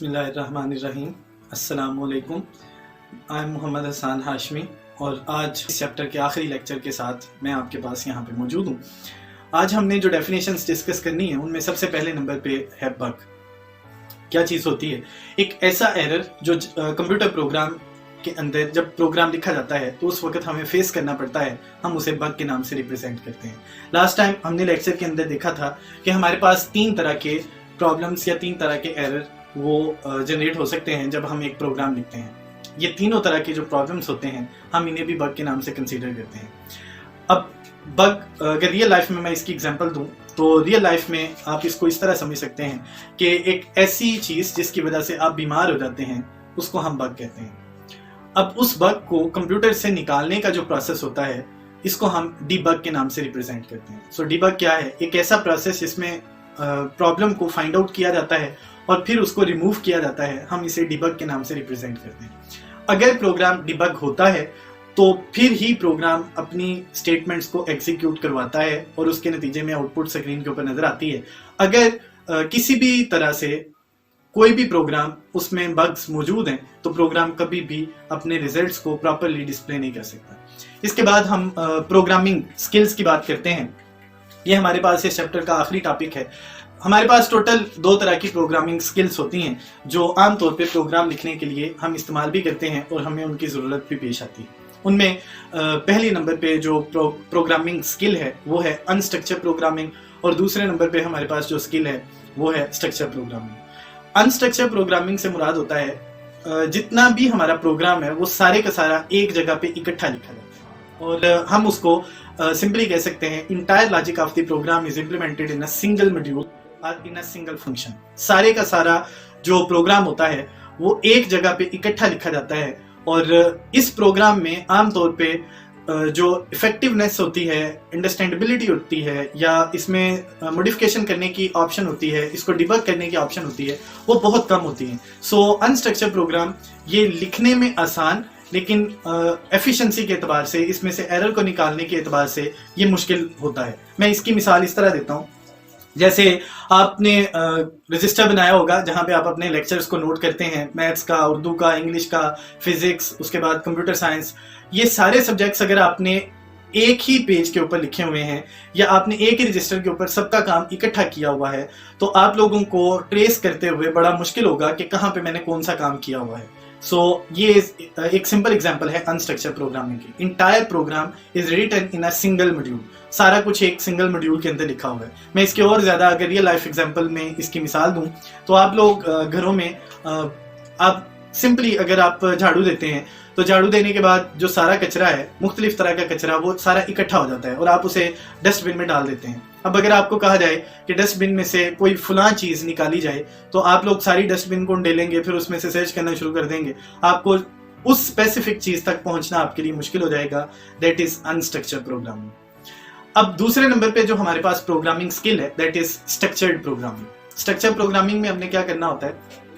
बिस्मिल्लाहिर्रहमानिर्रहीम। अस्सलामुअलैकुम। I am Mohammad Hasan Hashmi और आज इस चैप्टर के आखिरी लेक्चर के साथ मैं आपके पास यहाँ पे मौजूद हूँ। आज हमने जो डेफिनेशंस डिस्कस करनी है उनमें सबसे पहले नंबर पे है बग। क्या चीज़ होती है? एक ऐसा एरर जो कंप्यूटर प्रोग्राम के अंदर जब प्रोग्राम लिखा जाता है तो उस वक्त हमें फेस करना पड़ता है, हम उसे बग के नाम से रिप्रेजेंट करते हैं। लास्ट टाइम हमने लेक्चर के अंदर देखा था कि हमारे पास 3 तरह के प्रॉब्लम्स या 3 तरह के एरर वो जनरेट हो सकते हैं जब हम एक प्रोग्राम लिखते हैं। ये तीनों तरह के जो प्रॉब्लम्स होते हैं हम इन्हें भी बग के नाम से कंसीडर करते हैं। अब बग अगर रियल लाइफ में मैं इसकी एग्जांपल दूं तो रियल लाइफ में आप इसको इस तरह समझ सकते हैं कि एक ऐसी चीज़ जिसकी वजह से आप बीमार हो जाते हैं उसको हम बग कहते हैं। अब उस बग को कंप्यूटर से निकालने का जो प्रोसेस होता है इसको हम डीबग के नाम से रिप्रेजेंट करते हैं। सो डीबग क्या है? एक ऐसा प्रोसेस जिसमें प्रॉब्लम को फाइंड आउट किया जाता है और फिर उसको रिमूव किया जाता है, हम इसे डिबग के नाम से रिप्रेजेंट करते हैं। अगर प्रोग्राम डिबग होता है तो फिर ही प्रोग्राम अपनी स्टेटमेंट्स को एग्जीक्यूट करवाता है और उसके नतीजे में आउटपुट स्क्रीन के ऊपर नजर आती है। अगर किसी भी तरह से कोई भी प्रोग्राम उसमें बग्स मौजूद हैं तो प्रोग्राम कभी भी अपने रिजल्ट्स को प्रॉपरली डिस्प्ले नहीं कर सकता। इसके बाद हम प्रोग्रामिंग स्किल्स की बात करते हैं। ये हमारे पास इस चैप्टर का आखिरी टॉपिक है। हमारे पास टोटल 2 तरह की प्रोग्रामिंग स्किल्स होती हैं जो आमतौर पे प्रोग्राम लिखने के लिए हम इस्तेमाल भी करते हैं और हमें उनकी ज़रूरत भी पेश आती है। उनमें पहले नंबर पे जो प्रोग्रामिंग स्किल है वो है अनस्ट्रक्चर प्रोग्रामिंग और दूसरे नंबर पे हमारे पास जो स्किल है वो है स्ट्रक्चर प्रोग्रामिंग। अनस्ट्रक्चर प्रोग्रामिंग से मुराद होता है जितना भी हमारा प्रोग्राम है वो सारे का सारा एक जगह पे इकट्ठा लिखा जाता है और हम उसको सिंपली कह सकते हैं entire logic of the program is implemented in a single module और इन अ सिंगल फंक्शन। सारे का सारा जो प्रोग्राम होता है वो एक जगह पे इकट्ठा लिखा जाता है और इस प्रोग्राम में आमतौर पे जो इफेक्टिवनेस होती है, अंडरस्टैंडेबिलिटी होती है या इसमें मॉडिफिकेशन करने की ऑप्शन होती है, इसको डिबग करने की ऑप्शन होती है, वो बहुत कम होती है। सो अनस्ट्रक्चर्ड प्रोग्राम ये लिखने में आसान लेकिन एफिशिएंसी के एतबार से, इसमें से एरर को निकालने के एतबार से ये मुश्किल होता है। मैं इसकी मिसाल इस तरह देता हूँ, जैसे आपने रजिस्टर बनाया होगा जहाँ पे आप अपने लेक्चर्स को नोट करते हैं, मैथ्स का, उर्दू का, इंग्लिश का, फिजिक्स, उसके बाद कंप्यूटर साइंस। ये सारे सब्जेक्ट्स अगर आपने एक ही पेज के ऊपर लिखे हुए हैं या आपने एक ही रजिस्टर के ऊपर सबका काम इकट्ठा किया हुआ है तो आप लोगों को ट्रेस करते हुए बड़ा मुश्किल होगा कि कहाँ पे मैंने कौन सा काम किया हुआ है। ये एक सिंपल एग्जांपल है अनस्ट्रक्चर्ड प्रोग्रामिंग की। Entire program is written in a single module. सारा कुछ एक सिंगल मॉड्यूल के अंदर लिखा हुआ है। मैं इसके और ज्यादा अगर रियल लाइफ एग्जांपल में इसकी मिसाल दूं तो आप लोग घरों में आप सिंपली अगर आप झाड़ू देते हैं तो झाड़ू देने के बाद जो सारा कचरा है, मुख्तलिफ तरह का कचरा, वो सारा इकट्ठा हो जाता है और आप उसे डस्टबिन में डाल देते हैं। अब अगर आपको कहा जाए कि डस्टबिन में से कोई फलां चीज़ निकाली जाए तो आप लोग सारी डस्टबिन को ढेलेंगे, फिर उसमें से सर्च करना शुरू कर देंगे। आपको उस स्पेसिफिक चीज़ तक पहुंचना आपके लिए मुश्किल हो जाएगा। That is unstructured programming. अब दूसरे नंबर पे जो हमारे पास प्रोग्रामिंग स्किल है that is structured programming. Structured programming में हमने क्या करना होता है,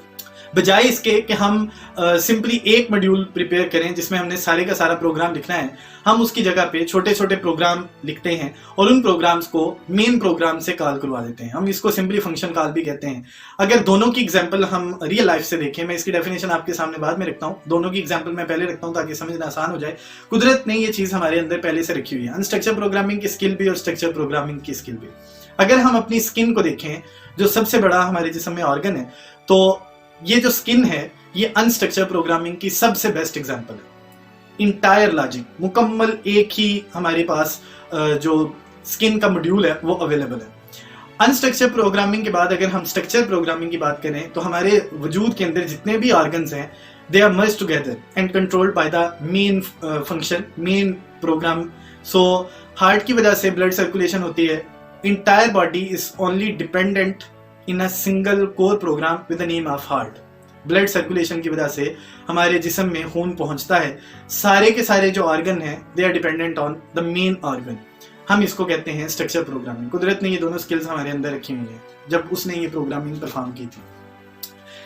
बजाय इसके कि हम सिंपली एक मॉड्यूल प्रिपेयर करें जिसमें हमने सारे का सारा प्रोग्राम लिखना है, हम उसकी जगह पे छोटे छोटे प्रोग्राम लिखते हैं और उन प्रोग्राम्स को मेन प्रोग्राम से कॉल करवा देते हैं। हम इसको सिंपली फंक्शन कॉल भी कहते हैं। अगर दोनों की एग्जांपल हम रियल लाइफ से देखें, मैं इसकी डेफिनेशन आपके सामने बाद में रखता हूँ, दोनों की एग्जांपल मैं पहले रखता हूँ ताकि समझना आसान हो जाए। कुदरत ने ये चीज़ हमारे अंदर पहले से रखी हुई है, अनस्ट्रक्चर्ड प्रोग्रामिंग की स्किल भी और स्ट्रक्चर्ड प्रोग्रामिंग की स्किल भी। अगर हम अपनी स्किन को देखें जो सबसे बड़ा हमारे जिस्म में ऑर्गन है, तो ये जो स्किन है ये अनस्ट्रक्चर्ड प्रोग्रामिंग की सबसे बेस्ट एग्जांपल है। इंटायर लॉजिक मुकम्मल एक ही हमारे पास जो स्किन का मॉड्यूल है वो अवेलेबल है। अनस्ट्रक्चर्ड प्रोग्रामिंग के बाद अगर हम स्ट्रक्चर्ड प्रोग्रामिंग की बात करें तो हमारे वजूद के अंदर जितने भी ऑर्गन्स हैं they are merged together and controlled by the main function, main program. So heart की वजह से ब्लड सर्कुलेशन होती है। Entire body is only dependent in a single core program with the name of heart. Blood circulation की वजह से हमारे जिस्म में खून पहुंचता है। सारे के सारे जो ऑर्गन हैं they are dependent on the main organ. हम इसको कहते हैं स्ट्रक्चर प्रोग्रामिंग। कुदरत ने ये दोनों स्किल्स हमारे अंदर रखी हुई हैं जब उसने ये प्रोग्रामिंग परफॉर्म की थी।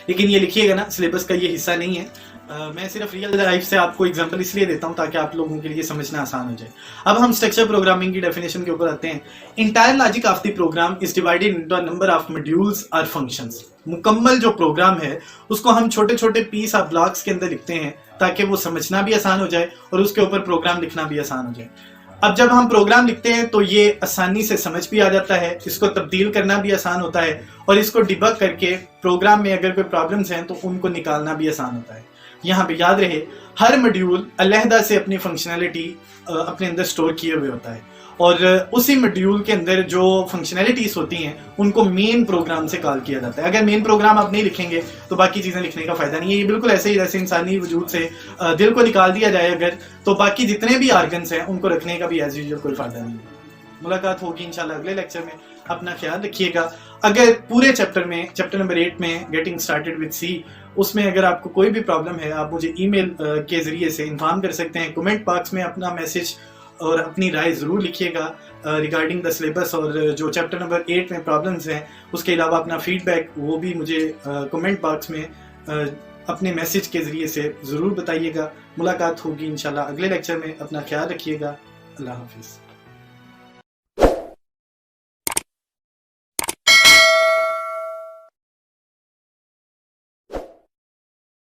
लेकिन ये लिखिएगा ना, सिलेबस का ये हिस्सा नहीं है। मैं सिर्फ रियल लाइफ से आपको एग्जांपल इसलिए देता हूँ ताकि आप लोगों के लिए समझना आसान हो जाए। अब हम स्ट्रक्चर प्रोग्रामिंग की डेफिनेशन के ऊपर आते हैं। Entire logic of the program is divided into a number of modules और फंक्शंस। मुकम्मल जो प्रोग्राम है उसको हम छोटे छोटे पीस ऑफ ब्लॉक्स के अंदर लिखते हैं ताकि वो समझना भी आसान हो जाए और उसके ऊपर प्रोग्राम लिखना भी आसान हो जाए। अब जब हम प्रोग्राम लिखते हैं तो ये आसानी से समझ भी आ जाता है, इसको तब्दील करना भी आसान होता है और इसको डिबग करके प्रोग्राम में अगर कोई प्रॉब्लम्स हैं तो उनको निकालना भी आसान होता है। यहाँ पे याद रहे, हर मॉड्यूल अलहदा से अपनी फंक्शनैलिटी अपने अंदर स्टोर किए हुए होता है और उसी मॉड्यूल के अंदर जो फंक्शनैलिटीज होती हैं उनको मेन प्रोग्राम से कॉल किया जाता है। अगर मेन प्रोग्राम आप नहीं लिखेंगे तो बाकी चीज़ें लिखने का फायदा नहीं है। ये बिल्कुल ऐसे ही जैसे इंसानी वजूद से दिल को निकाल दिया जाए अगर, तो बाकी जितने भी आर्गन्स हैं उनको रखने का भी एज यूजुअल कोई फायदा नहीं है। मुलाकात होगी इंशाल्लाह अगले लेक्चर में। अपना ख्याल रखिएगा। अगर पूरे चैप्टर में, चैप्टर नंबर 8 में गेटिंग स्टार्टेड विद सी, उसमें अगर आपको कोई भी प्रॉब्लम है आप मुझे ईमेल के जरिए से इन्फॉर्म कर सकते हैं। कमेंट बॉक्स में अपना मैसेज और अपनी राय ज़रूर लिखिएगा रिगार्डिंग द सिलेबस और जो चैप्टर नंबर 8 में प्रॉब्लम्स हैं। उसके अलावा अपना फीडबैक वो भी मुझे कमेंट बॉक्स में अपने मैसेज के ज़रिए से ज़रूर बताइएगा। मुलाकात होगी इंशाल्लाह अगले लेक्चर में। अपना ख्याल रखिएगा। अल्लाह हाफिज़।